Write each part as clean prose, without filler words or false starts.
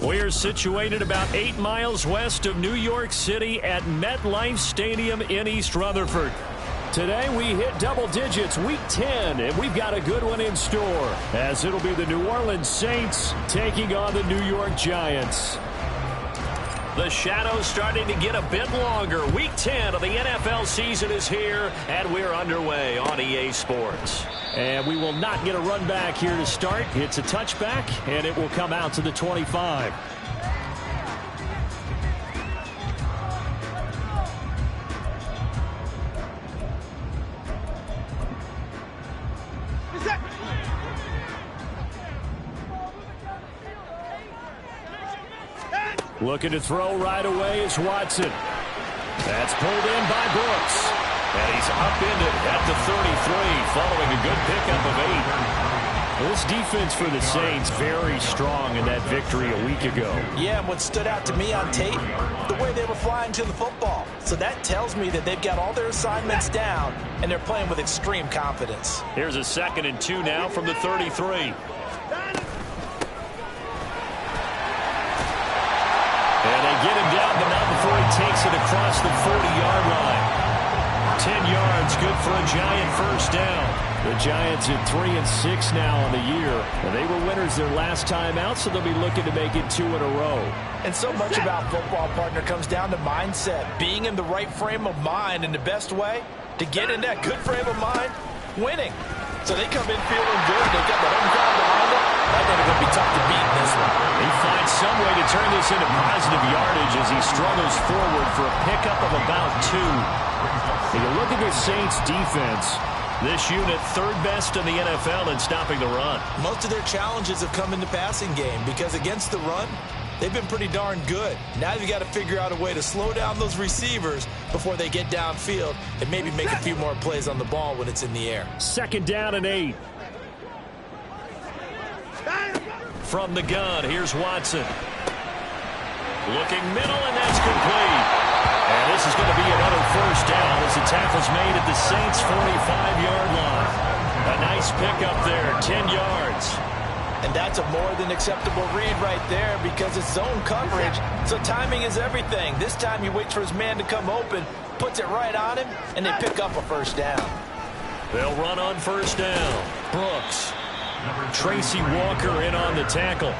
We're situated about 8 miles west of New York City at MetLife Stadium in East Rutherford. Today we hit double digits, week 10, and we've got a good one in store, as it'll be the New Orleans Saints taking on the New York Giants. The shadow's starting to get a bit longer. Week 10 of the NFL season is here, and we're underway on EA Sports. And we will not get a run back here to start. It's a touchback, and it will come out to the 25. Looking to throw right away is Watson. That's pulled in by Brooks. And he's upended at the 33 following a good pickup of 8. This defense for the Saints very strong in that victory a week ago. Yeah, and what stood out to me on tape, the way they were flying to the football. So that tells me that they've got all their assignments down, and they're playing with extreme confidence. Here's a 2nd and 2 now from the 33. And they get him down, but not before he takes it across the 40-yard line. 10 yards, good for a Giant first down. The Giants at 3-6 now on the year. And they were winners their last time out, so they'll be looking to make it 2 in a row. And so much about football, partner, comes down to mindset. Being in the right frame of mind, and the best way to get in that good frame of mind, winning. So they come in feeling good. They've got the home crowd behind them. I think it's going to be tough to beat in this one. He finds some way to turn this into positive yardage as he struggles forward for a pickup of about 2. If you look at the Saints' defense, this unit third best in the NFL in stopping the run. Most of their challenges have come in the passing game because against the run, they've been pretty darn good. Now you've got to figure out a way to slow down those receivers before they get downfield and maybe make a few more plays on the ball when it's in the air. 2nd down and 8. From the gun, here's Watson. Looking middle, and that's complete. And this is going to be another first down as the tackle's made at the Saints' 45-yard line. A nice pickup there, 10 yards. And that's a more than acceptable read right there because it's zone coverage, so timing is everything. This time he waits for his man to come open, puts it right on him, and they pick up a first down. They'll run on first down. Brooks. Tracy Walker in on the tackle.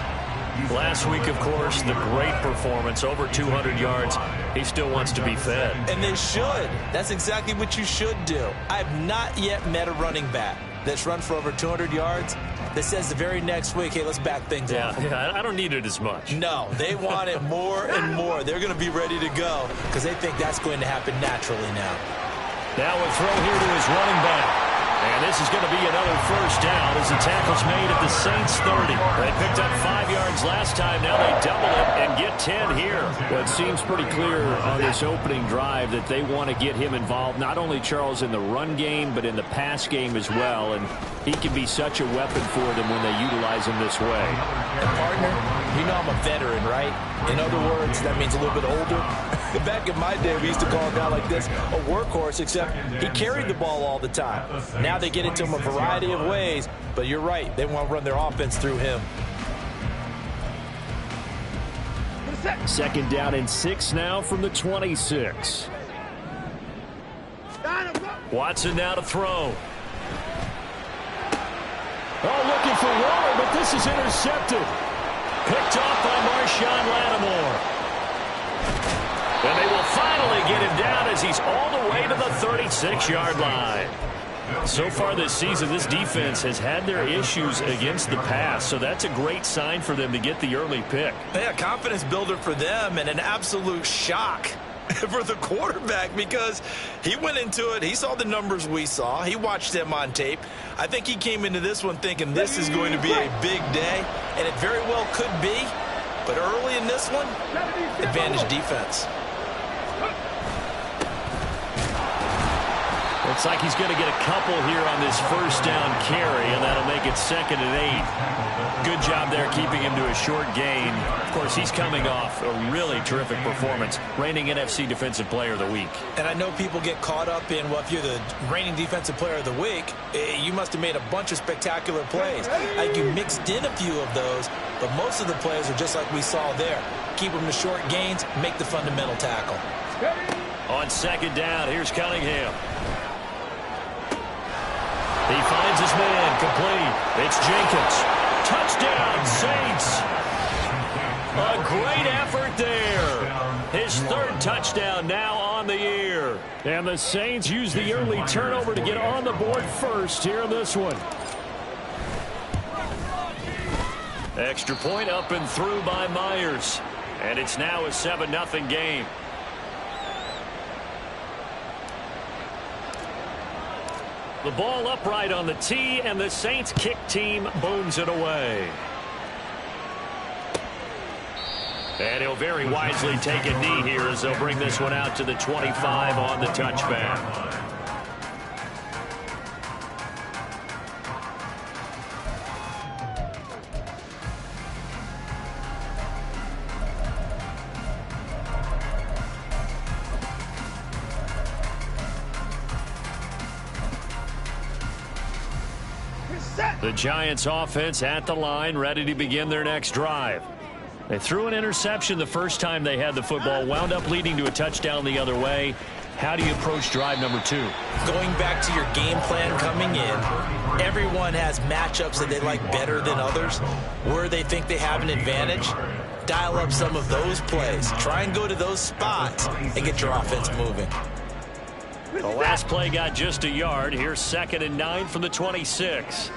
Last week, of course, the great performance, over 200 yards. He still wants to be fed. And they should. That's exactly what you should do. I have not yet met a running back that's run for over 200 yards that says the very next week, hey, let's back things up. Yeah, I don't need it as much. No, they want it more and more. They're going to be ready to go because they think that's going to happen naturally now. Now a throw here to his running back. And this is going to be another first down as the tackle's made at the Saints' 30. They picked up 5 yards last time. Now they double it and get 10 here. Well, it seems pretty clear on this opening drive that they want to get him involved, not only, Charles, in the run game, but in the pass game as well. And he can be such a weapon for them when they utilize him this way. And, partner, you know I'm a veteran, right? In other words, that means a little bit older. Back in my day, we used to call a guy like this a workhorse, except he carried the ball all the time. Now they get it to him a variety of ways, but you're right. They want to run their offense through him. 2nd down and 6 now from the 26. Watson now to throw. Oh, looking for Waller, but this is intercepted. Picked off by Marshawn Lattimore. And they will finally get him down as he's all the way to the 36-yard line. So far this season, this defense has had their issues against the pass, so that's a great sign for them to get the early pick. Yeah, confidence builder for them and an absolute shock for the quarterback because he went into it. He saw the numbers we saw. He watched them on tape. I think he came into this one thinking this is going to be a big day, and it very well could be. But early in this one, advantage defense. Well, Looks like he's going to get a couple here on this first down carry, and that'll make it 2nd and 8. Good job there keeping him to a short gain. Of course, he's coming off a really terrific performance, reigning NFC Defensive Player of the Week. And I know people get caught up in, well, if you're the reigning Defensive Player of the Week, you must have made a bunch of spectacular plays. Like you mixed in a few of those, but most of the plays are just like we saw there. Keep them to short gains, make the fundamental tackle. On 2nd down, here's Cunningham. He finds his man, complete. It's Jenkins. Touchdown, Saints. A great effort there. His 3rd touchdown now on the year. And the Saints use the early turnover to get on the board first here in this one. Extra point up and through by Myers. And it's now a 7-0 game. The ball upright on the tee, and the Saints kick team booms it away. And he'll very wisely take a knee here as they'll bring this one out to the 25 on the touchback. The Giants offense at the line, ready to begin their next drive. They threw an interception the first time they had the football, wound up leading to a touchdown the other way. How do you approach drive number 2? Going back to your game plan coming in, everyone has matchups that they like better than others, where they think they have an advantage. Dial up some of those plays. Try and go to those spots and get your offense moving. The last play got just a yard. Here's 2nd and 9 from the 26.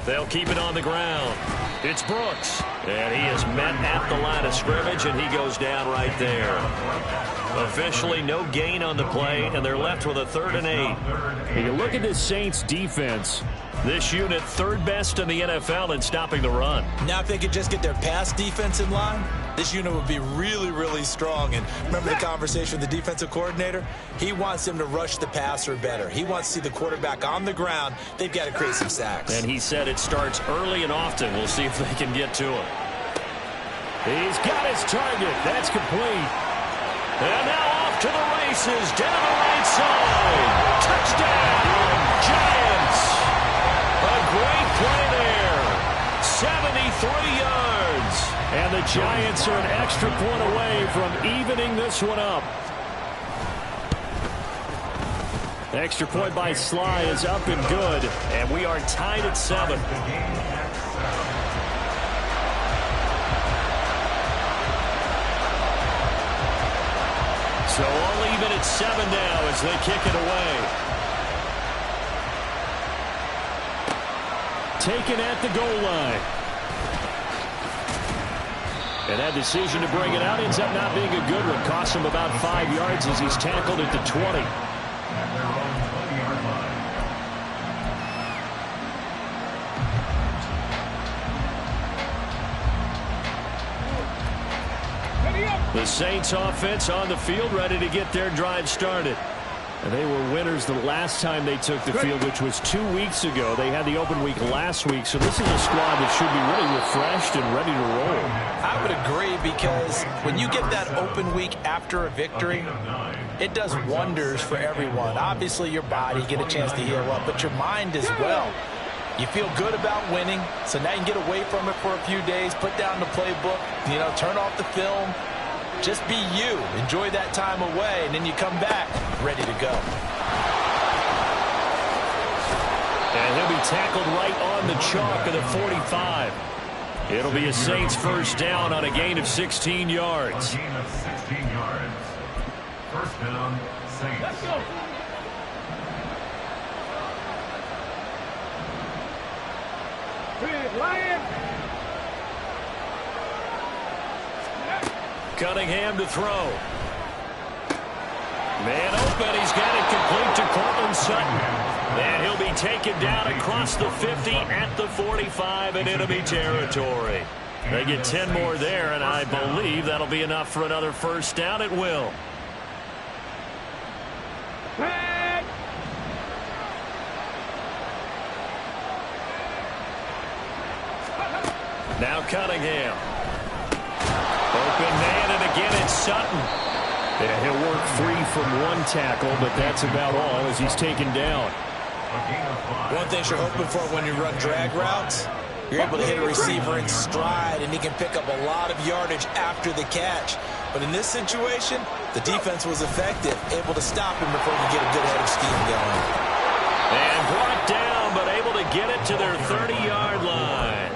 They'll keep it on the ground. It's Brooks. And he is met at the line of scrimmage, and he goes down right there. Officially no gain on the play, and they're left with a 3rd and 8. When you look at this Saints defense, this unit 3rd best in the NFL in stopping the run. Now if they could just get their pass defense in line, this unit would be really, really strong. And remember the conversation with the defensive coordinator? He wants them to rush the passer better. He wants to see the quarterback on the ground. They've got to create some sacks. And he said it starts early and often. We'll see if they can get to him. He's got his target. That's complete. And now off to the races. Down the right side. Touchdown, Giants. A great play there. 73 yards. And the Giants are an extra point away from evening this one up. Extra point by Sly is up and good. And we are tied at 7. So all even at 7 now as they kick it away. Taken at the goal line. And that decision to bring it out ends up not being a good one. Costs him about 5 yards as he's tackled at the 20. The Saints offense on the field, ready to get their drive started. And they were winners the last time they took the field, which was 2 weeks ago. They had the open week last week, so this is a squad that should be really refreshed and ready to roll. I would agree, because when you get that open week after a victory, it does wonders for everyone. Obviously, your body, get a chance to heal up, but your mind as well. You feel good about winning, so now you can get away from it for a few days, put down the playbook, turn off the film. Just be you. Enjoy that time away, and then you come back ready to go. And he'll be tackled right on the chalk of the 45. It'll be a Saints first down on a gain of 16 yards. Gain of 16 yards. First down, Saints. Let's go. Lion. Cunningham to throw. Man open. He's got it complete to Cortland Sutton. And he'll be taken down across the 50 at the 45 in enemy territory. They get 10 more there, and I believe that'll be enough for another first down. It will. Now Cunningham. Open man, and again it's Sutton. Yeah, he'll work free from one tackle, but that's about all as he's taken down. One thing you're hoping for when you run drag routes, you're able to hit a receiver in stride, and he can pick up a lot of yardage after the catch. But in this situation, the defense was effective, able to stop him before he get a good head of steam going. And brought down, but able to get it to their 30-yard line.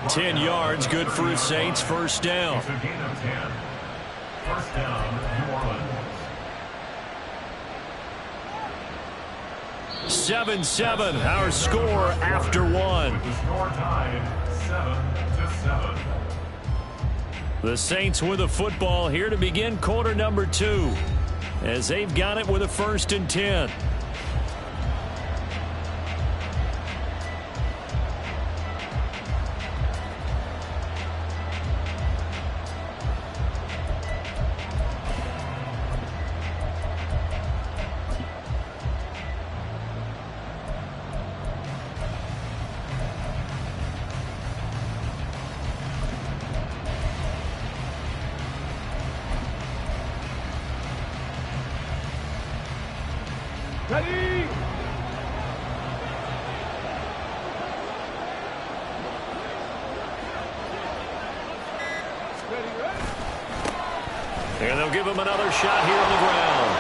10 yards, good for the Saints, first down. It's a gain of 10. First down, New Orleans. 7-7, our score after one. The score tied 7-7. The Saints with the football here to begin quarter number 2, as they've got it with a 1st and 10. Ready? And they'll give him another shot here on the ground.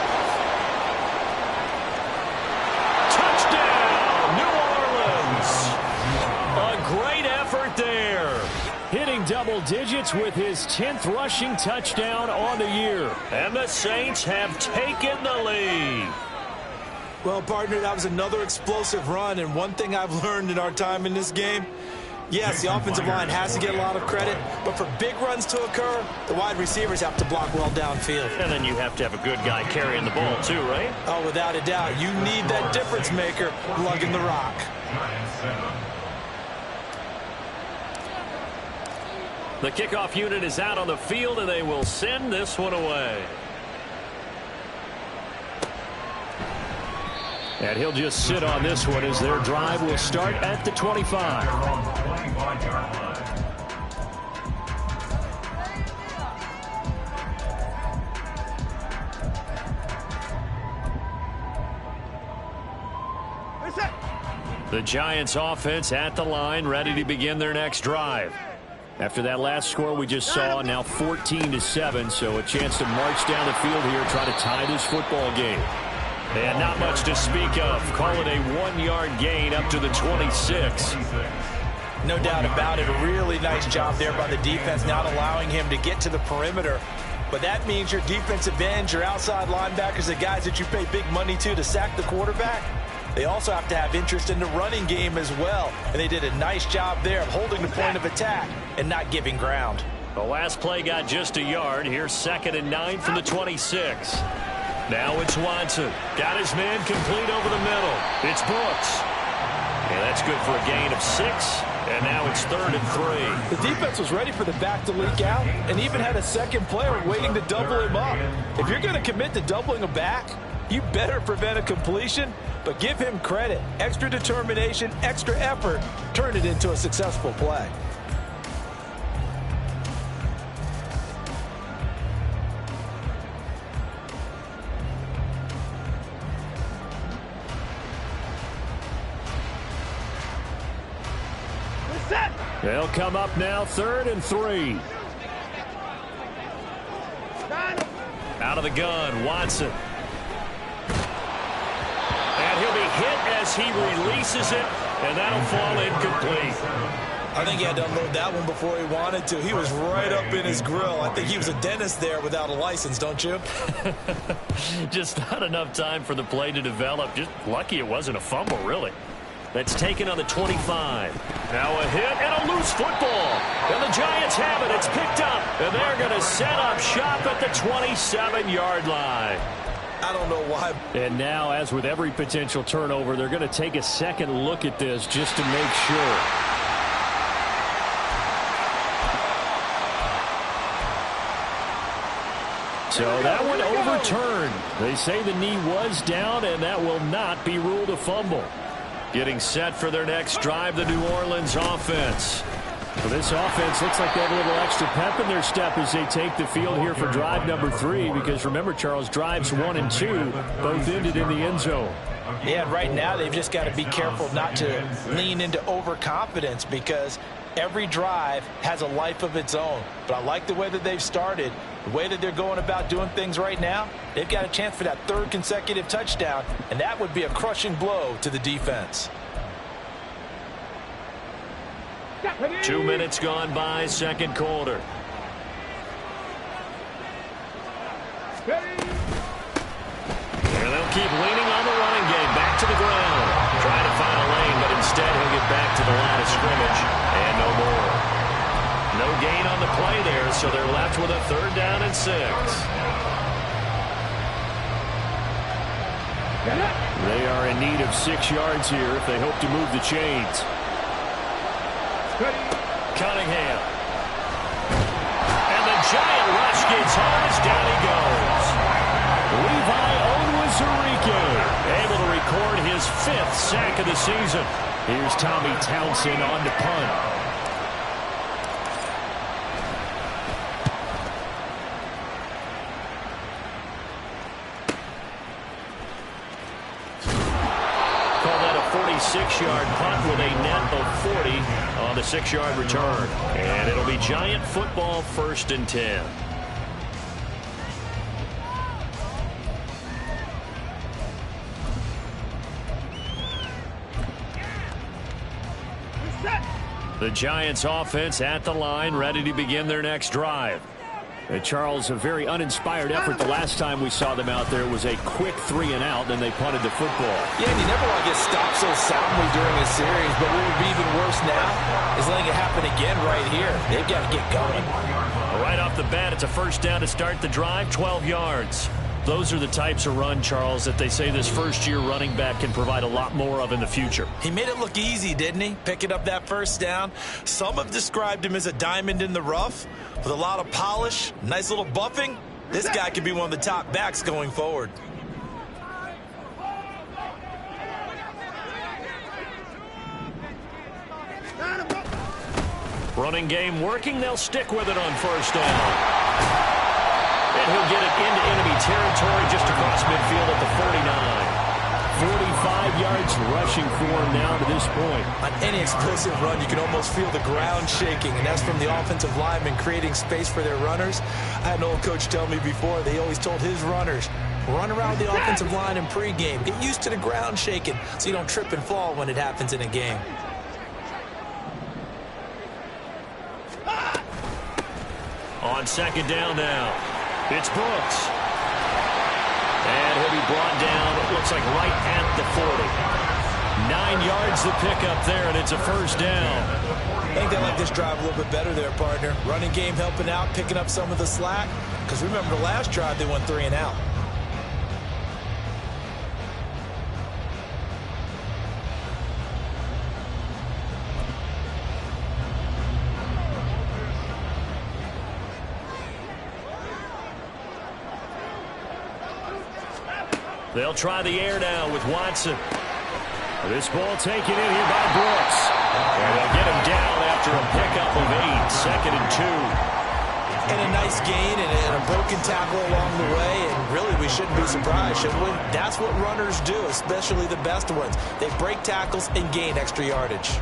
Touchdown, New Orleans. A great effort there. Hitting double digits with his 10th rushing touchdown on the year. And the Saints have taken the lead. Well, partner, that was another explosive run, and one thing I've learned in our time in this game, yes, the offensive line has to get a lot of credit, but for big runs to occur, the wide receivers have to block well downfield. And then you have to have a good guy carrying the ball too, right? Oh, without a doubt. You need that difference maker lugging the rock. The kickoff unit is out on the field, and they will send this one away. And he'll just sit on this one as their drive will start at the 25. The Giants offense at the line, ready to begin their next drive. After that last score we just saw, now 14-7, so a chance to march down the field here, try to tie this football game. And not much to speak of. Call it a 1-yard gain up to the 26. No doubt about it. A really nice job there by the defense, not allowing him to get to the perimeter. But that means your defensive ends, your outside linebackers, the guys that you pay big money to sack the quarterback, they also have to have interest in the running game as well. And they did a nice job there of holding the point of attack and not giving ground. The last play got just a yard. Here's 2nd and 9 from the 26. Now it's Watson. Got his man complete over the middle. It's Brooks. And that's good for a gain of 6. And now it's 3rd and 3. The defense was ready for the back to leak out and even had a second player waiting to double him up. If you're going to commit to doubling a back, you better prevent a completion, but give him credit. Extra determination, extra effort, turned it into a successful play. They'll come up now 3rd and 3. Out of the gun, Watson. And he'll be hit as he releases it, and that'll fall incomplete. I think he had to unload that one before he wanted to. He was right up in his grill. I think he was a dentist there without a license, don't you? Just not enough time for the play to develop. Just lucky it wasn't a fumble, really. That's taken on the 25. Now a hit and a loose football. And the Giants have it. It's picked up. And they're going to set up shop at the 27-yard line. I don't know why. And now, as with every potential turnover, they're going to take a second look at this just to make sure. So that one overturned. They say the knee was down, and that will not be ruled a fumble. Getting set for their next drive, the New Orleans offense. Well, this offense looks like they have a little extra pep in their step as they take the field here for drive number 3, because remember, Charles, drives 1 and 2 both ended in the end zone. Yeah, right now they've just got to be careful not to lean into overconfidence, because every drive has a life of its own. But I like the way that they've started, the way that they're going about doing things right now. They've got a chance for that 3rd consecutive touchdown, and that would be a crushing blow to the defense. 2 minutes gone by, second quarter. And they'll keep leaning on the running game. Back to the ground. Trying to find a lane, but instead he'll get back to the line of scrimmage. And no more. No gain on the play there, so they're left with a 3rd down and 6. They are in need of 6 yards here if they hope to move the chains. Cunningham. And the giant rush gets home as down he goes. Levi Onwuzurike able to record his 5th sack of the season. Here's Tommy Townsend on to punt. Call that a 46-yard punt with a net of 40 on the 6-yard return. And it'll be Giant football, 1st and 10. The Giants offense at the line, ready to begin their next drive. And Charles, a very uninspired effort the last time we saw them out there was a quick 3 and out, then they punted the football. Yeah, and you never want to get stopped so soundly during a series, but what would be even worse now is letting it happen again right here. They've got to get going. Right off the bat, it's a 1st down to start the drive, 12 yards. Those are the types of run, Charles, that they say this first-year running back can provide a lot more of in the future. He made it look easy, didn't he? Picking up that 1st down. Some have described him as a diamond in the rough with a lot of polish, nice little buffing. This guy could be one of the top backs going forward. Running game working. They'll stick with it on 1st down. And he'll get it into enemy territory just across midfield at the 49. 45 yards rushing for him now to this point. On any explosive run, you can almost feel the ground shaking, and that's from the offensive linemen creating space for their runners. I had an old coach tell me before, they always told his runners, run around the offensive line in pregame. Get used to the ground shaking so you don't trip and fall when it happens in a game. On 2nd down now, it's Brooks. And he'll be brought down, it looks like right at the 40. 9 yards to pick up there, and it's a 1st down. I think they like this drive a little bit better there, partner. Running game helping out, picking up some of the slack. Because remember, the last drive they went 3 and out. They'll try the air now with Watson. This ball taken in here by Brooks. And they'll get him down after a pickup of 8. 2nd and 2. And a nice gain and a broken tackle along the way. And really, we shouldn't be surprised, should we? That's what runners do, especially the best ones. They break tackles and gain extra yardage.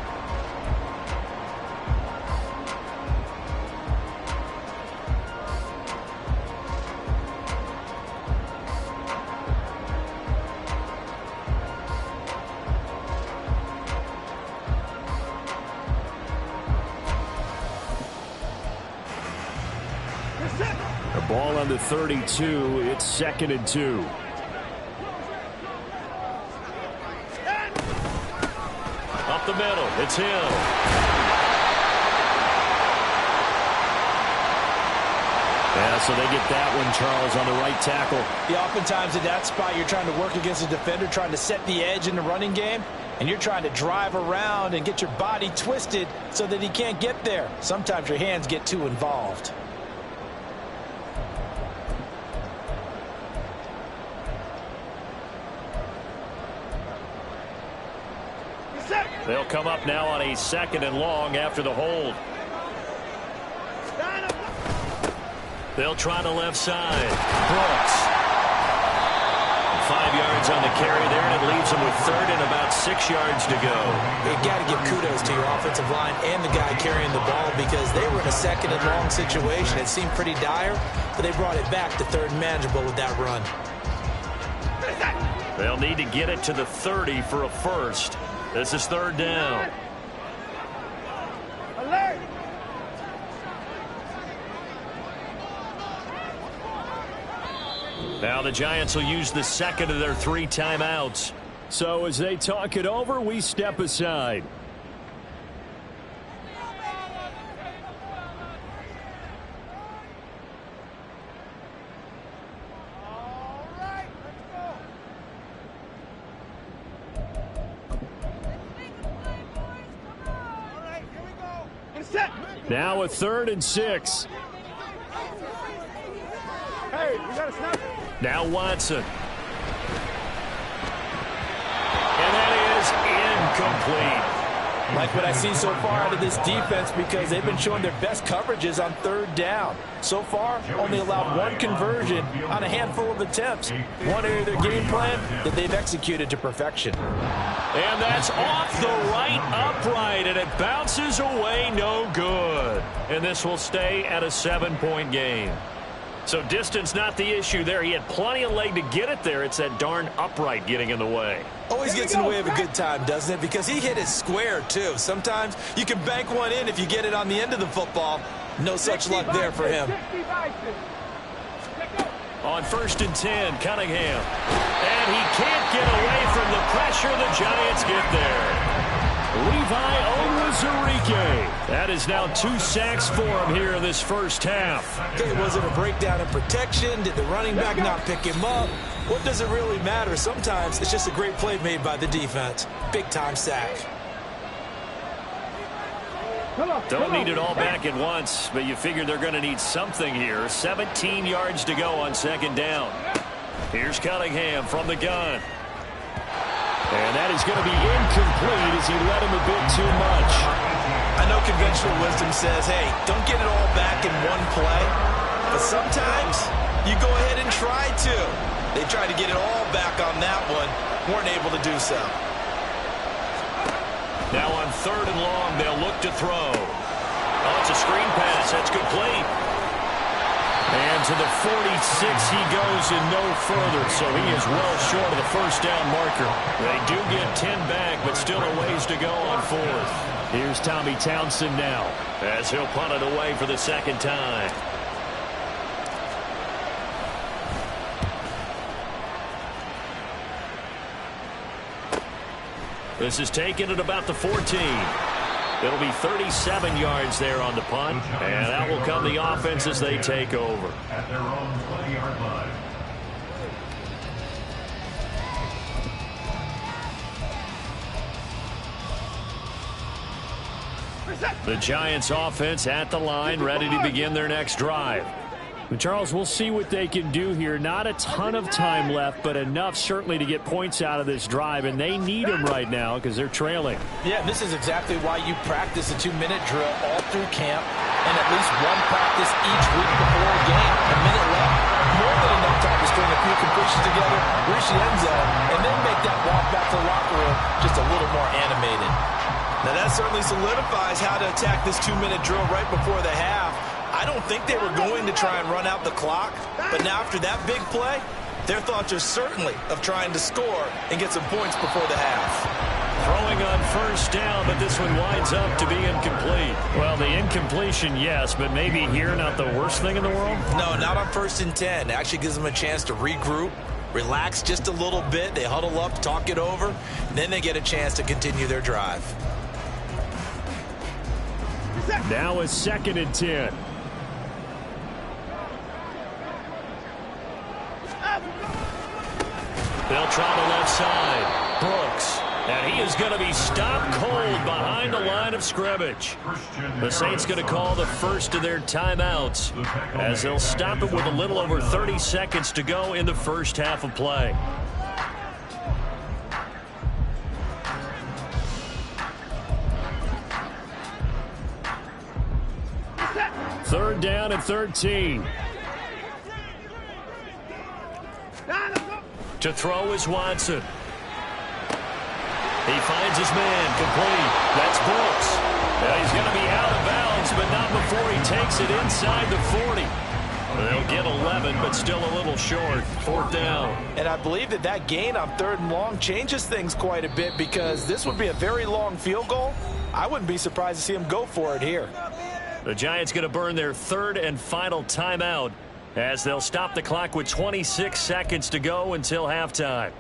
The ball on the 32. It's 2nd and 2. Up the middle. It's Hill. Yeah, so they get that one, Charles, on the right tackle. Yeah, oftentimes in that spot, you're trying to work against a defender, trying to set the edge in the running game, and you're trying to drive around and get your body twisted so that he can't get there. Sometimes your hands get too involved. They'll come up now on a 2nd and long after the hold. They'll try the left side. Brooks. 5 yards on the carry there, and it leaves them with 3rd and about 6 yards to go. You've got to give kudos to your offensive line and the guy carrying the ball because they were in a 2nd and long situation. It seemed pretty dire, but they brought it back to 3rd and manageable with that run. They'll need to get it to the 30 for a first. This is 3rd down. Alert! Now the Giants will use the 2nd of their 3 timeouts. So as they talk it over, we step aside. Now a 3rd and 6. Hey, we got a snap. Now Watson. And that is incomplete. Like what I see so far out of this defense because they've been showing their best coverages on 3rd down. So far, only allowed 1 conversion on a handful of attempts. One area of their game plan that they've executed to perfection. And that's off the right upright, and it bounces away no good. And this will stay at a 7-point game. So distance not the issue there. He had plenty of leg to get it there. It's that darn upright getting in the way. Always gets in the way of a good time, doesn't it? Because he hit it square, too. Sometimes you can bank one in if you get it on the end of the football. No such luck there for him. On 1st and 10, Cunningham. And he can't get away from the pressure. The Giants get there. Levi Onwuzurike. That is now 2 sacks for him here in this first half. Okay, was it a breakdown in protection? Did the running back not pick him up? What does it really matter? Sometimes it's just a great play made by the defense. Big-time sack. Don't need it all back at once, but you figure they're going to need something here. 17 yards to go on 2nd down. Here's Cunningham from the gun. And that is going to be incomplete as he let him a bit too much. I know conventional wisdom says, hey, don't get it all back in one play. But sometimes you go ahead and try to. They tried to get it all back on that one. Weren't able to do so. Now on 3rd and long, they'll look to throw. Oh, it's a screen pass. That's complete. And to the 46 he goes and no further, so he is well short of the 1st down marker. They do get 10 back, but still a ways to go on 4th. Here's Tommy Townsend now, as he'll punt it away for the 2nd time. This is taken at about the 14. It'll be 37 yards there on the punt, and that will come the offense as they take over. At their own 20-yard line. The Giants offense at the line, ready to begin their next drive. But Charles, we'll see what they can do here. Not a ton of time left, but enough certainly to get points out of this drive, and they need them right now because they're trailing. Yeah, this is exactly why you practice a 2-minute drill all through camp and at least one practice each week before a game. A minute left, more than enough time to string a few completions together, reach the end zone, and then make that walk back to the locker room just a little more animated. Now that certainly solidifies how to attack this 2-minute drill right before the half. I don't think they were going to try and run out the clock, but now after that big play, their thoughts are certainly of trying to score and get some points before the half. Throwing on 1st down, but this one winds up to be incomplete. Well, the incompletion, yes, but maybe here not the worst thing in the world? No, not on 1st and 10. It actually gives them a chance to regroup, relax just a little bit. They huddle up, talk it over, and then they get a chance to continue their drive. Now a 2nd and 10. They'll try the left side. Brooks. And he is going to be stopped cold behind the line of scrimmage. The Saints going to call the first of their timeouts as they'll stop it with a little over 30 seconds to go in the first half of play. Third down and 13. To throw is Watson. He finds his man, complete. That's Brooks. Now he's going to be out of bounds, but not before he takes it inside the 40. They'll get 11, but still a little short. Fourth down. And I believe that gain on 3rd and long changes things quite a bit, because this would be a very long field goal. I wouldn't be surprised to see him go for it here. The Giants going to burn their 3rd and final timeout as they'll stop the clock with 26 seconds to go until halftime.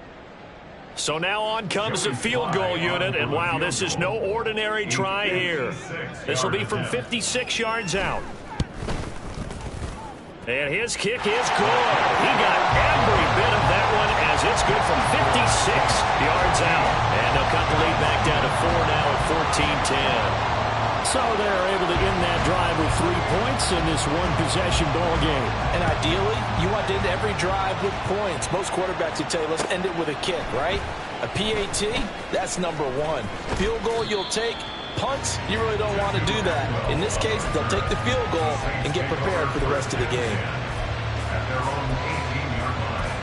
So now on comes the field goal unit, and wow, this is no ordinary try here. This will be from 56 yards out. And his kick is good. He got every bit of that one, as it's good from 56 yards out. And they'll cut the lead back down to 4 now at 14-10. So they're able to end that drive with 3 points in this one-possession ball game. And ideally, you want to end every drive with points. Most quarterbacks would tell you, let's end it with a kick, right? A PAT, that's number 1. Field goal you'll take. Punts, you really don't want to do that. In this case, they'll take the field goal and get prepared for the rest of the game. At their own 18-yard line.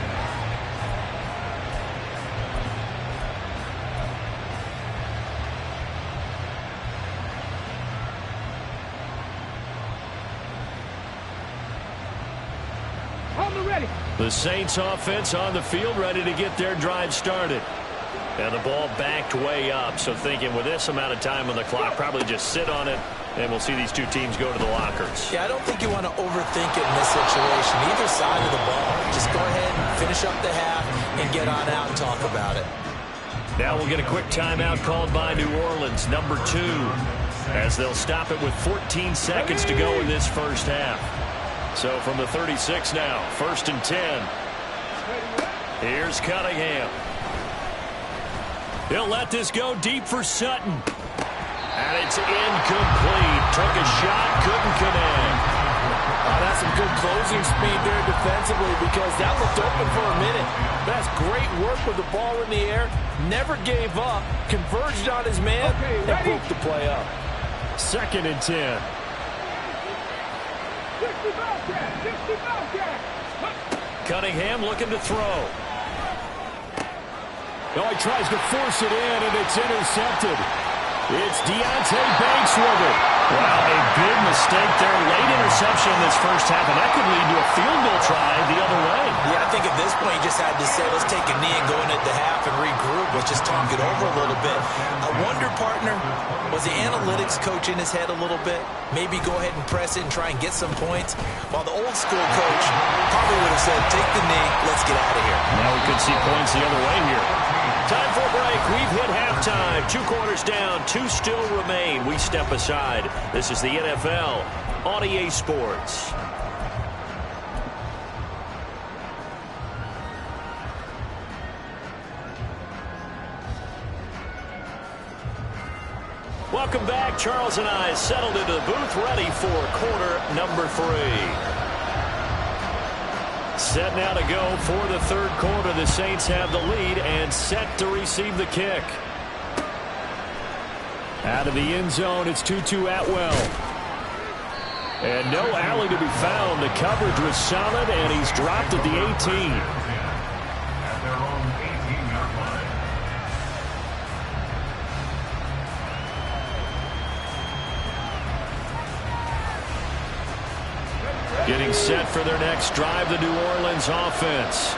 Ready. The Saints offense on the field, ready to get their drive started. And the ball backed way up, so thinking with this amount of time on the clock, probably just sit on it, and we'll see these two teams go to the lockers. Yeah, I don't think you want to overthink it in this situation. Either side of the ball, just go ahead and finish up the half and get on out and talk about it. Now we'll get a quick timeout called by New Orleans, number 2, as they'll stop it with 14 seconds to go in this first half. So from the 36 now, 1st and 10. Here's Cunningham. He'll let this go deep for Sutton. And it's incomplete. Took a shot, couldn't connect. Oh, that's some good closing speed there defensively, because that looked open for a minute. That's great work with the ball in the air. Never gave up. Converged on his man and broke the play up. 2nd and 10. Cunningham looking to throw. Oh, he tries to force it in, and it's intercepted. It's Deontay Banks with it. Wow, a big mistake there. Late interception in this first half, and that could lead to a field goal try the other way. Yeah, I think at this point you just had to say, let's take a knee and go in at the half and regroup. Let's just talk it over a little bit. I wonder, partner, was the analytics coach in his head a little bit? Maybe go ahead and press it and try and get some points? While the old school coach probably would have said, take the knee, let's get out of here. Now we could see points the other way here. Time for a break. We've hit halftime. 2 quarters down. 2 still remain. We step aside. This is the NFL on EA Sports. Welcome back. Charles and I settled into the booth, ready for quarter number 3. Set now to go for the 3rd quarter. The Saints have the lead and set to receive the kick. Out of the end zone, it's Tutu Atwell. And no alley to be found. The coverage was solid, and he's dropped at the 18. At their own 18-yard line. Getting set for their next drive, the New Orleans offense.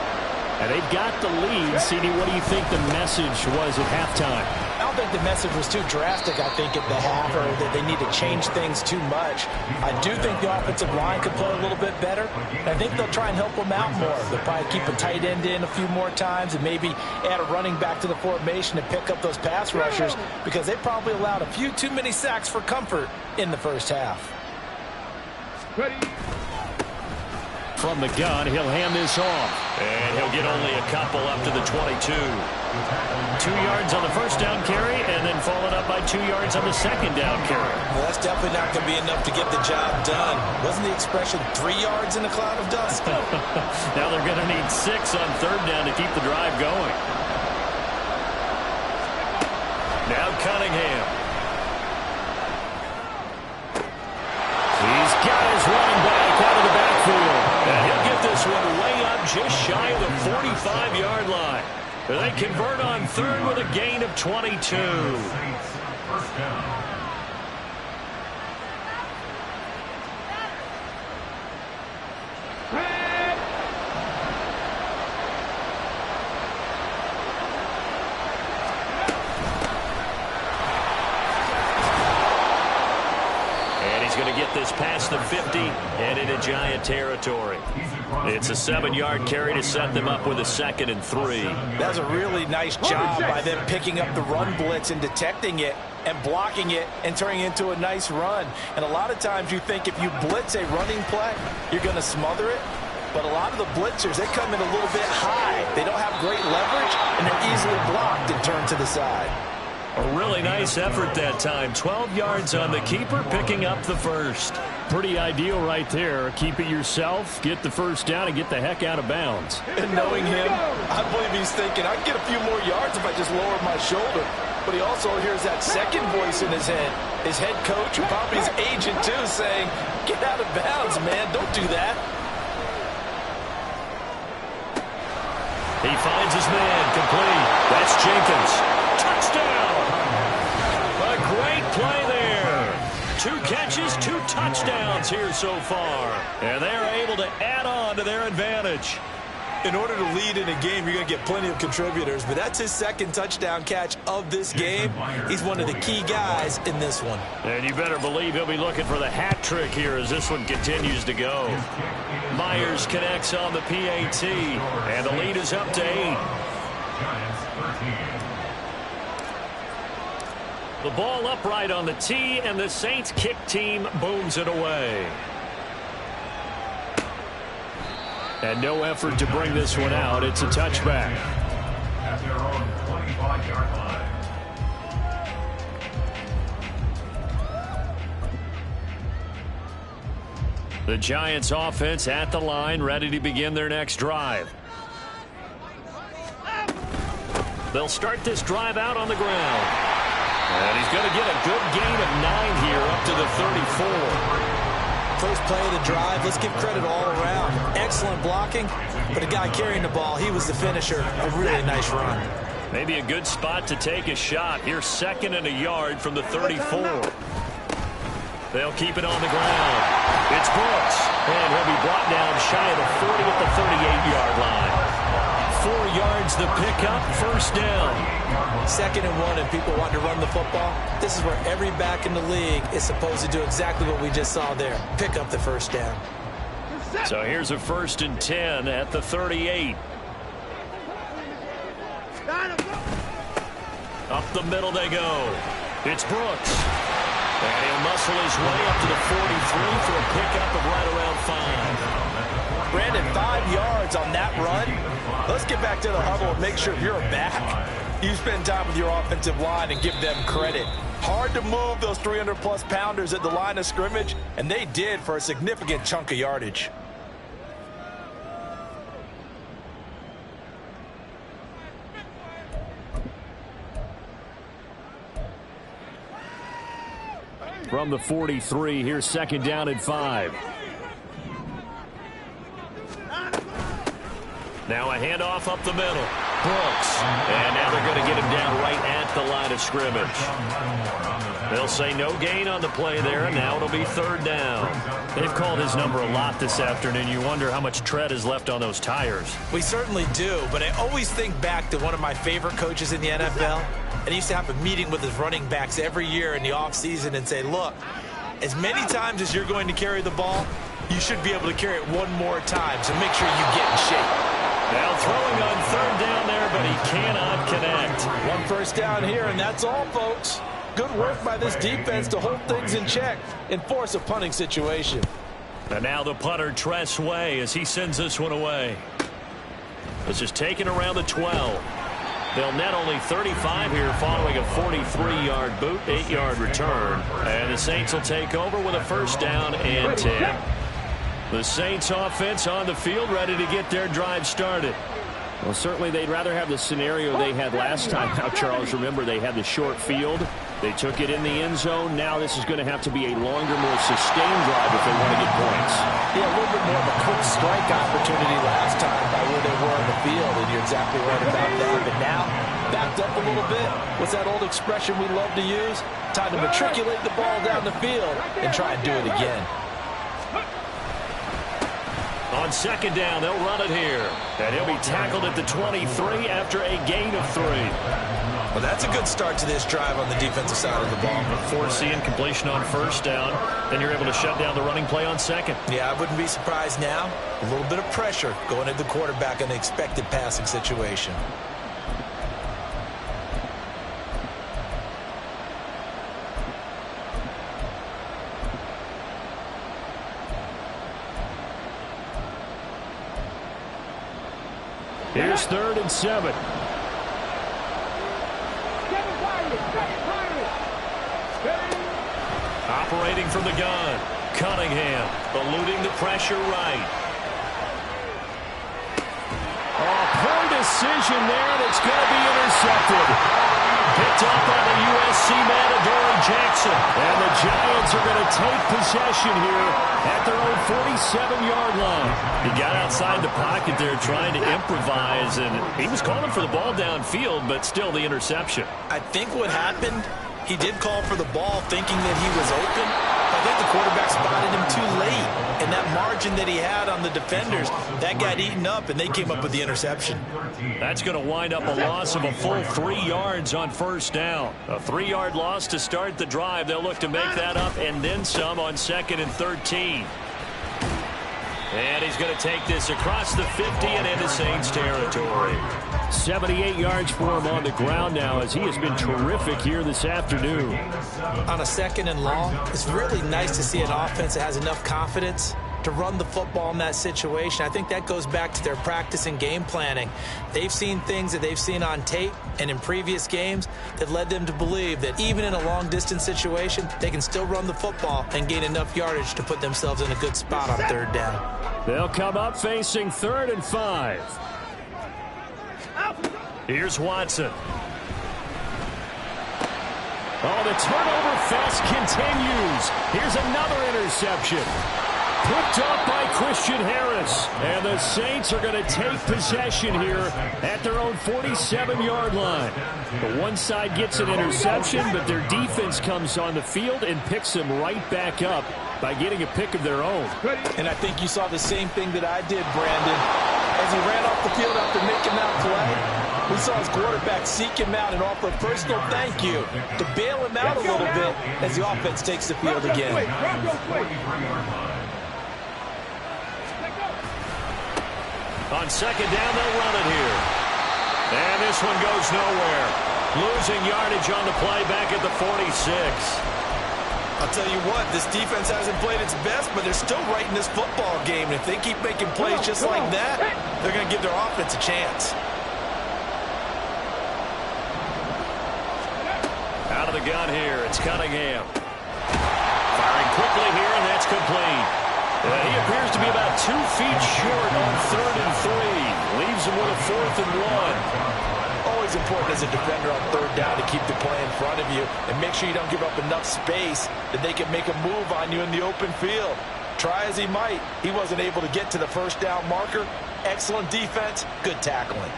And they've got the lead. CD, what do you think the message was at halftime? I don't think the message was too drastic, I think, at the half, or that they need to change things too much. I do think the offensive line could play a little bit better. I think they'll try and help them out more. They'll probably keep a tight end in a few more times and maybe add a running back to the formation to pick up those pass rushers, because they probably allowed a few too many sacks for comfort in the first half. Ready. From the gun, he'll hand this off. And he'll get only a couple up to the 22. 2 yards on the first down carry, and then followed up by 2 yards on the second down carry. Well, that's definitely not going to be enough to get the job done. Wasn't the expression 3 yards in a cloud of dust? Now they're going to need 6 on 3rd down to keep the drive going. Now Cunningham. He's got his running back out of the backfield. And he'll get this one way up just shy of the 45-yard line. They convert on third with a gain of 22. First down. Going to get this past the 50 and into Giant territory. It's a 7-yard carry to set them up with a 2nd and 3. That's a really nice job by them picking up the run blitz and detecting it and blocking it and turning it into a nice run. And a lot of times you think if you blitz a running play, you're going to smother it. But a lot of the blitzers, they come in a little bit high. They don't have great leverage, and they're easily blocked and turned to the side. A really nice effort that time. 12 yards on the keeper, picking up the first. Pretty ideal right there. Keep it yourself, get the first down, and get the heck out of bounds. And knowing him, I believe he's thinking, I'd get a few more yards if I just lowered my shoulder. But he also hears that second voice in his head. His head coach, and probably his agent too, saying, get out of bounds, man. Don't do that. He finds his man, complete. That's Jenkins. Touchdown! A great play there. 2 catches, 2 touchdowns here so far. And they're able to add on to their advantage. In order to lead in a game, you're going to get plenty of contributors, but that's his 2nd touchdown catch of this game. He's one of the key guys in this one. And you better believe he'll be looking for the hat trick here as this one continues to go. Myers connects on the PAT, and the lead is up to 8. Giants 13. The ball upright on the tee, and the Saints kick team booms it away. And no effort to bring this one out. It's a touchback. At their own 25-yard line. The Giants offense at the line, ready to begin their next drive. They'll start this drive out on the ground. And he's going to get a good gain of 9 here up to the 34. First play of the drive, let's give credit all around. Excellent blocking, but the guy carrying the ball, he was the finisher. A really nice run. Maybe a good spot to take a shot. Here's 2nd and a yard from the 34. They'll keep it on the ground. It's Brooks, and he'll be brought down shy of the 40 at the 38-yard line. 4 yards the pickup, first down. 2nd and 1, and people want to run the football. This is where every back in the league is supposed to do exactly what we just saw there. Pick up the first down. So here's a 1st and 10 at the 38. Up the middle they go. It's Brooks. And he'll muscle his way up to the 43 for a pickup of right around 5. Brandon, 5 yards on that run. Let's get back to the huddle and make sure if you're a back, you spend time with your offensive line and give them credit. Hard to move those 300-plus pounders at the line of scrimmage, and they did for a significant chunk of yardage. From the 43, here's 2nd down and 5. Now a handoff up the middle. Brooks. And now they're going to get him down right at the line of scrimmage. They'll say no gain on the play there, and now it'll be 3rd down. They've called his number a lot this afternoon. You wonder how much tread is left on those tires. We certainly do, but I always think back to one of my favorite coaches in the NFL. And he used to have a meeting with his running backs every year in the offseason and say, look, as many times as you're going to carry the ball, you should be able to carry it one more time, so make sure you get in shape. Now throwing on 3rd down there, but he cannot connect. 1 first down here, and that's all, folks. Good work by this defense to hold things in check and force a punting situation. And now the punter, Tress Way, as he sends this one away. This is taken around the 12. They'll net only 35 here following a 43-yard boot, 8-yard return. And the Saints will take over with a 1st down and 10. The Saints offense on the field ready to get their drive started. Well, certainly they'd rather have the scenario they had last time. Now, Charles, remember they had the short field. They took it in the end zone. Now this is going to have to be a longer, more sustained drive if they want to get points. Yeah, a little bit more of a quick strike opportunity last time by where they were on the field, and you're exactly right about that. But now, backed up a little bit. What's that old expression we love to use? Time to matriculate the ball down the field and try and do it again. On second down, they'll run it here. And he'll be tackled at the 23 after a gain of 3. Well, that's a good start to this drive on the defensive side of the ball. Forcing completion on first down. Then you're able to shut down the running play on second. Yeah, I wouldn't be surprised now. A little bit of pressure going at the quarterback in the expected passing situation. Here's 3rd and 7. Operating from the gun. Cunningham eluding the pressure right. Oh, poor decision there. That's going to be intercepted. Picked up by the USC man, Adoree Jackson. And the Giants are going to take possession here at their own 47-yard line. He got outside the pocket there trying to improvise, and he was calling for the ball downfield, but still the interception. I think what happened, he did call for the ball thinking that he was open. I think the quarterback spotted him too late. And that margin that he had on the defenders, that got eaten up, and they came up with the interception. That's going to wind up a loss of a full 3 yards on first down. A 3-yard loss to start the drive. They'll look to make that up and then some on 2nd and 13. And he's going to take this across the 50 and into Saints territory. 78 yards for him on the ground now, as he has been terrific here this afternoon. On a 2nd and long, it's really nice to see an offense that has enough confidence to run the football in that situation. I think that goes back to their practice and game planning. They've seen things that they've seen on tape and in previous games that led them to believe that even in a long-distance situation, they can still run the football and gain enough yardage to put themselves in a good spot on 3rd down. They'll come up facing 3rd and 5. Here's Watson. Oh, the turnover fest continues. Here's another interception. Picked up by Christian Harris. And the Saints are going to take possession here at their own 47-yard line. The one side gets an interception, but their defense comes on the field and picks them right back up by getting a pick of their own. And I think you saw the same thing that I did, Brandon. As he ran off the field after making that play, we saw his quarterback seek him out and offer a personal thank you to bail him out a little bit as the offense takes the field again. On 2nd down, they'll run it here. And this one goes nowhere. Losing yardage on the play back at the 46. I'll tell you what, this defense hasn't played its best, but they're still right in this football game. And if they keep making plays just like that, they're going to give their offense a chance. Out of the gun here, it's Cunningham. Firing quickly here, and that's complete. He appears to be about 2 feet short on 3rd and 3. Leaves him with a 4th and 1. Always important as a defender on 3rd down to keep the play in front of you and make sure you don't give up enough space that they can make a move on you in the open field. Try as he might, he wasn't able to get to the 1st down marker. Excellent defense, good tackling.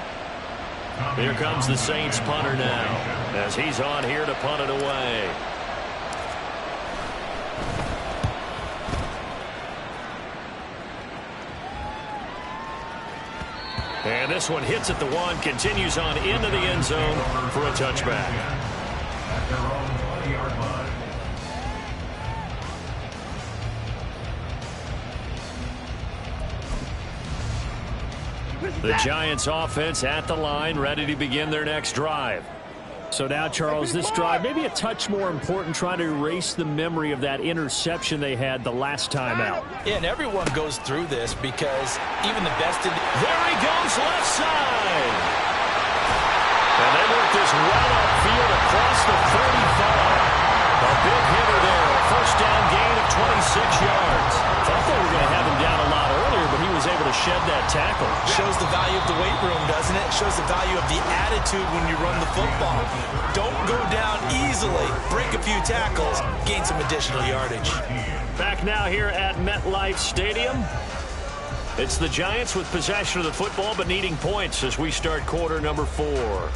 Here comes the Saints punter now, as he's on here to punt it away. And this one hits at the 1, continues on into the end zone for a touchback. At their own 20-yard line. The Giants offense at the line, ready to begin their next drive. So now, Charles, this drive maybe a touch more important, trying to erase the memory of that interception they had the last time out. Yeah, and everyone goes through this because even the best in there he goes, left side. And they work this well upfield across the 35. A big hitter there, a 1st down gain of 26 yards. Thought they were going to have him down a lot earlier, but he was able to shed that tackle. Shows the value of the weight room, doesn't it? Shows the value of the attitude when you run the football. Don't go down easily. Break a few tackles. Gain some additional yardage. Back now here at MetLife Stadium. It's the Giants with possession of the football but needing points as we start quarter number 4.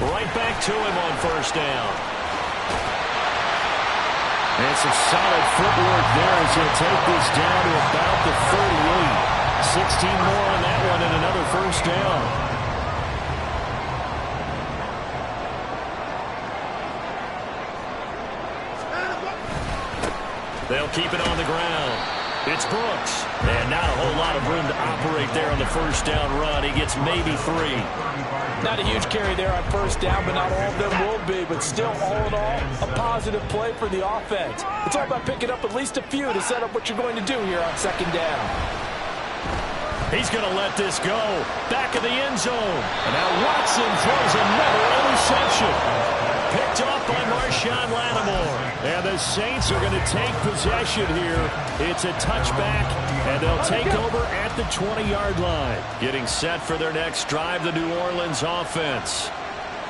Right back to him on first down. And some solid footwork there as he'll take this down to about the 38. 16 more on that one and another first down. They'll keep it on the ground. It's Brooks. And not a whole lot of room to operate there on the first down run. He gets maybe 3. Not a huge carry there on first down, but not all of them will be. But still, all in all, a positive play for the offense. It's all about picking up at least a few to set up what you're going to do here on second down. He's going to let this go. Back of the end zone. And now Watson throws another interception. Picked off by Marshawn Lattimore. And the Saints are going to take possession here. It's a touchback, and they'll take over at the 20-yard line. Getting set for their next drive, the New Orleans offense.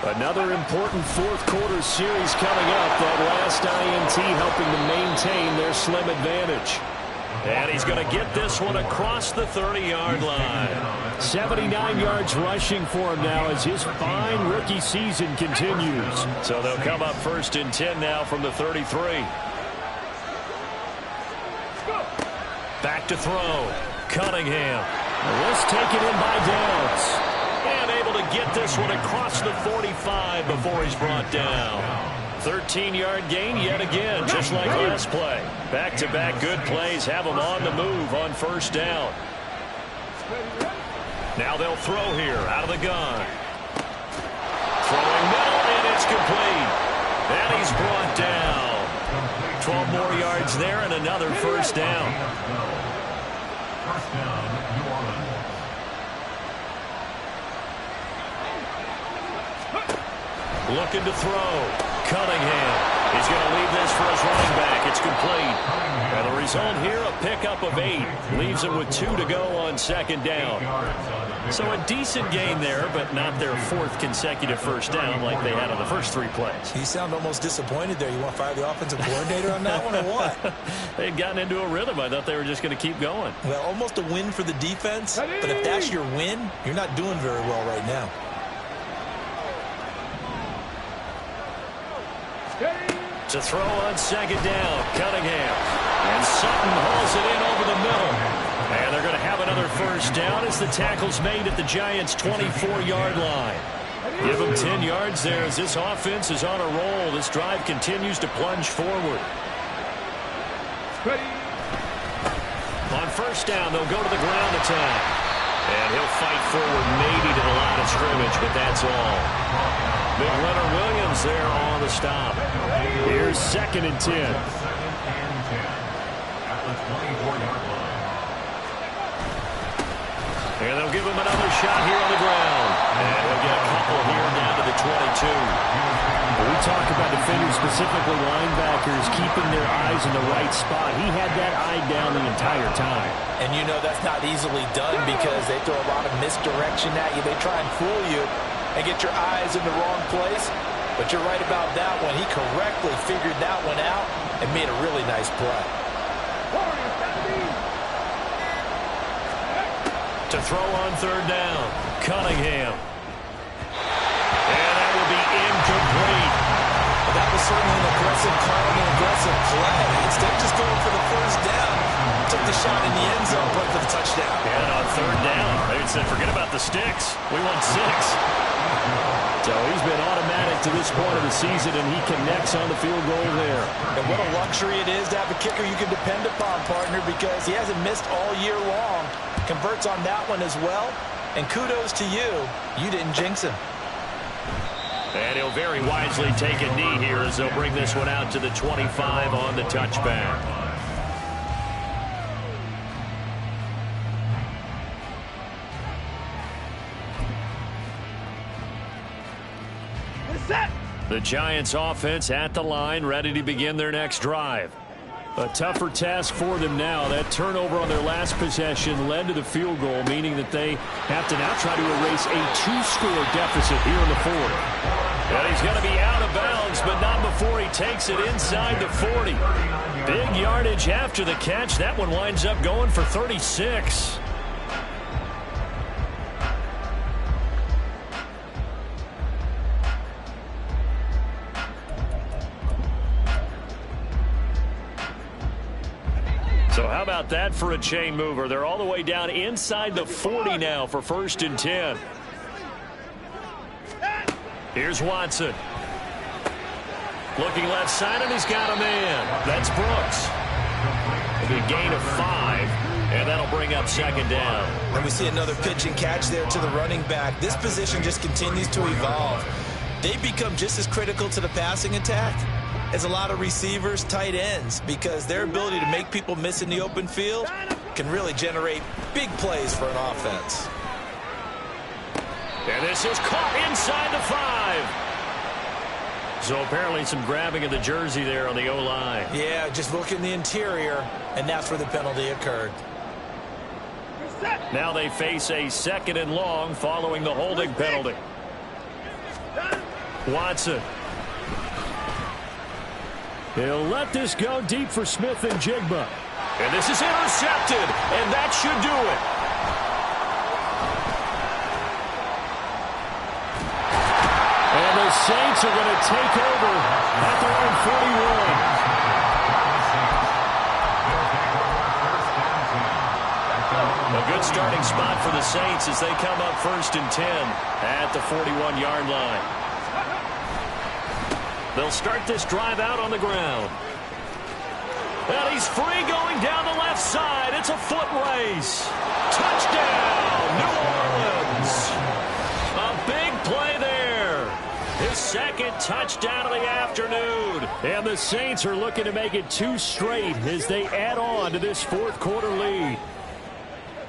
Another important fourth-quarter series coming up. That last INT helping to maintain their slim advantage. And he's going to get this one across the 30-yard line. 79 yards rushing for him now as his fine rookie season continues. So they'll come up first and 10 now from the 33. Back to throw. Cunningham. Let's take it in by Downs. And able to get this one across the 45 before he's brought down. 13-yard gain yet again, just like last play. Back-to-back good plays have them on the move on first down. Now they'll throw here out of the gun. Throwing middle, and it's complete. And he's brought down. 12 more yards there and another first down. First down, New Orleans. Looking to throw. Cunningham. He's going to leave this for his running back. It's complete. And the result here, a pickup of 8. Leaves him with 2 to go on second down. So a decent gain there, but not their 4th consecutive first down like they had on the first 3 plays. You sound almost disappointed there. You want to fire the offensive coordinator on that one or what? They'd gotten into a rhythm. I thought they were just going to keep going. Well, almost a win for the defense. But if that's your win, you're not doing very well right now. To throw on second down, Cunningham. And Sutton hauls it in over the middle. And they're going to have another first down as the tackle's made at the Giants' 24-yard line. Give them 10 yards there as this offense is on a roll. This drive continues to plunge forward. On first down, they'll go to the ground attack. And he'll fight forward maybe to the line of scrimmage, but that's all. Big Leonard Williams there on the stop. Here's second and 10. At the 24-yard line. And they'll give him another shot here on the ground. And he'll get a couple here down to the 22. We talk about defenders, specifically linebackers, keeping their eyes in the right spot. He had that eye down the entire time. And you know that's not easily done because they throw a lot of misdirection at you. They try and fool you and get your eyes in the wrong place. But you're right about that one. He correctly figured that one out and made a really nice play. To throw on third down, Cunningham. And that will be incomplete. Well, that was certainly an aggressive call and an aggressive play. Instead of just going for the first down, took the shot in the end zone, went for the touchdown. And on third down, they said, forget about the sticks. We want 6. So he's been automatic to this point of the season, and he connects on the field goal there. And what a luxury it is to have a kicker you can depend upon, partner, because he hasn't missed all year long. Converts on that one as well. And kudos to you. You didn't jinx him. And he'll very wisely take a knee here as they'll bring this one out to the 25 on the touchback. The Giants offense at the line, ready to begin their next drive. A tougher task for them now. That turnover on their last possession led to the field goal, meaning that they have to now try to erase a 2-score deficit here in the fourth. And he's going to be out of bounds, but not before he takes it inside the 40. Big yardage after the catch. That one winds up going for 36. So how about that for a chain mover? They're all the way down inside the 40 now for 1st and 10. Here's Watson. Looking left side, and he's got a man. That's Brooks. It'll be a gain of 5, and that'll bring up 2nd down. And we see another pitch and catch there to the running back. This position just continues to evolve. They become just as critical to the passing attack as a lot of receivers, tight ends, because their ability to make people miss in the open field can really generate big plays for an offense. And this is caught inside the 5. So apparently some grabbing of the jersey there on the O-line. Yeah, just look in the interior, and that's where the penalty occurred. Now they face a 2nd and long following the holding penalty. Watson. He'll let this go deep for Smith and Jigba. And this is intercepted, and that should do it. And the Saints are going to take over at their own 41. A good starting spot for the Saints as they come up 1st and 10 at the 41-yard line. They'll start this drive out on the ground. And he's free going down the left side. It's a foot race. Touchdown, New Orleans. A big play there. His 2nd touchdown of the afternoon. And the Saints are looking to make it 2 straight as they add on to this 4th quarter lead.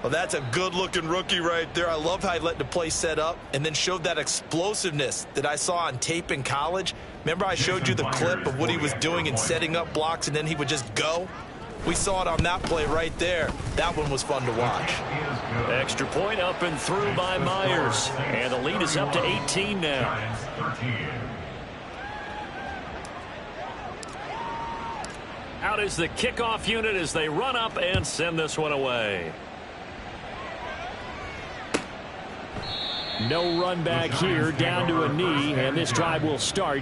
Well, that's a good-looking rookie right there. I love how he let the play set up and then showed that explosiveness that I saw on tape in college. Remember I showed you the clip of what he was doing and setting up blocks, and then he would just go? We saw it on that play right there. That one was fun to watch. Extra point up and through by Myers. And the lead is up to 18 now. Out is the kickoff unit as they run up and send this one away. No run back here, down to a knee, and this drive will start.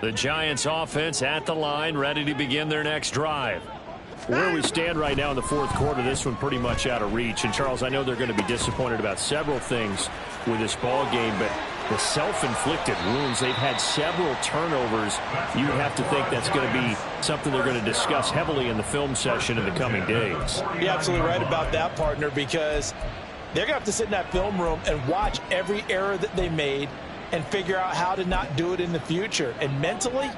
The Giants offense at the line, ready to begin their next drive. Where we stand right now in the 4th quarter, this one pretty much out of reach. And, Charles, I know they're going to be disappointed about several things with this ball game, but the self-inflicted wounds, they've had several turnovers. You would have to think that's going to be something they're going to discuss heavily in the film session in the coming days. You're absolutely right about that, partner, because they're going to have to sit in that film room and watch every error that they made and figure out how to not do it in the future. And mentally,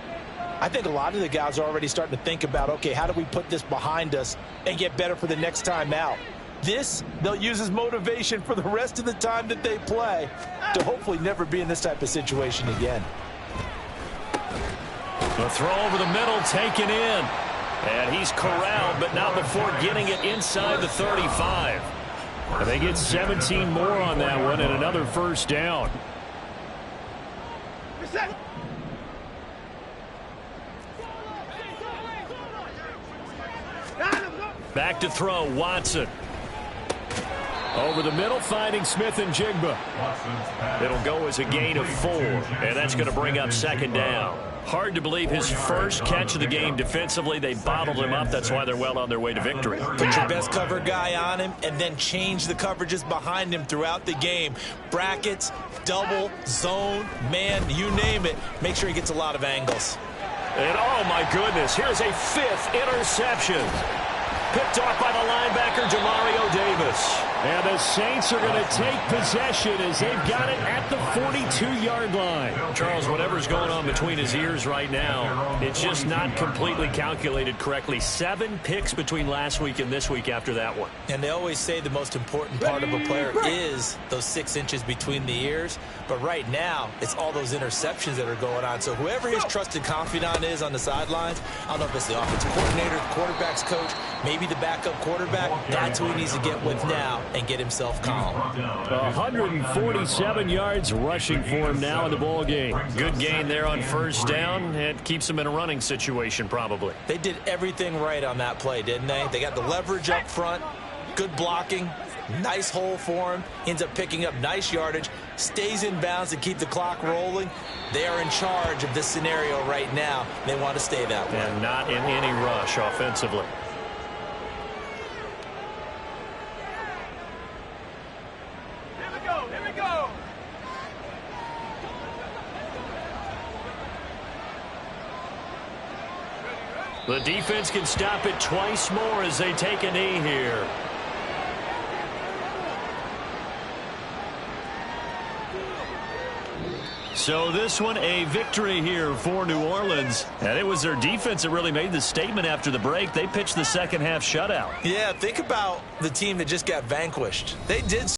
I think a lot of the guys are already starting to think about, okay, how do we put this behind us and get better for the next time out? This, they'll use as motivation for the rest of the time that they play to hopefully never be in this type of situation again. The throw over the middle taken in. And he's corralled, but not before getting it inside the 35. And they get 17 more on that one and another 1st down. Back to throw, Watson. Over the middle, finding Smith and Jigba. It'll go as a gain of 4, and that's going to bring up second down. Hard to believe his first catch of the game defensively. They bottled him up. That's why they're well on their way to victory. Put your best cover guy on him and then change the coverages behind him throughout the game. Brackets, double, zone, man, you name it. Make sure he gets a lot of angles. And oh my goodness, here's a 5th interception. Picked off by the linebacker, Demario Davis. And the Saints are going to take possession as they've got it at the 42-yard line. Charles, whatever's going on between his ears right now, it's just not completely calculated correctly. 7 picks between last week and this week after that one. And they always say the most important part of a player is those 6 inches between the ears. But right now, it's all those interceptions that are going on. So whoever his trusted confidant is on the sidelines, I don't know if it's the offensive coordinator, the quarterback's coach, maybe the backup quarterback, that's who he needs to get with now and get himself calm. 147 yards rushing for him now in the ball game. Good gain there on first down. It keeps him in a running situation probably. They did everything right on that play, didn't they? They got the leverage up front, good blocking, nice hole for him, ends up picking up nice yardage, stays in bounds to keep the clock rolling. They are in charge of this scenario right now. They want to stay that way. And not in any rush offensively. The defense can stop it twice more as they take a knee here. So this one a victory here for New Orleans. And it was their defense that really made the statement after the break. They pitched the second half shutout. Yeah, think about the team that just got vanquished. They did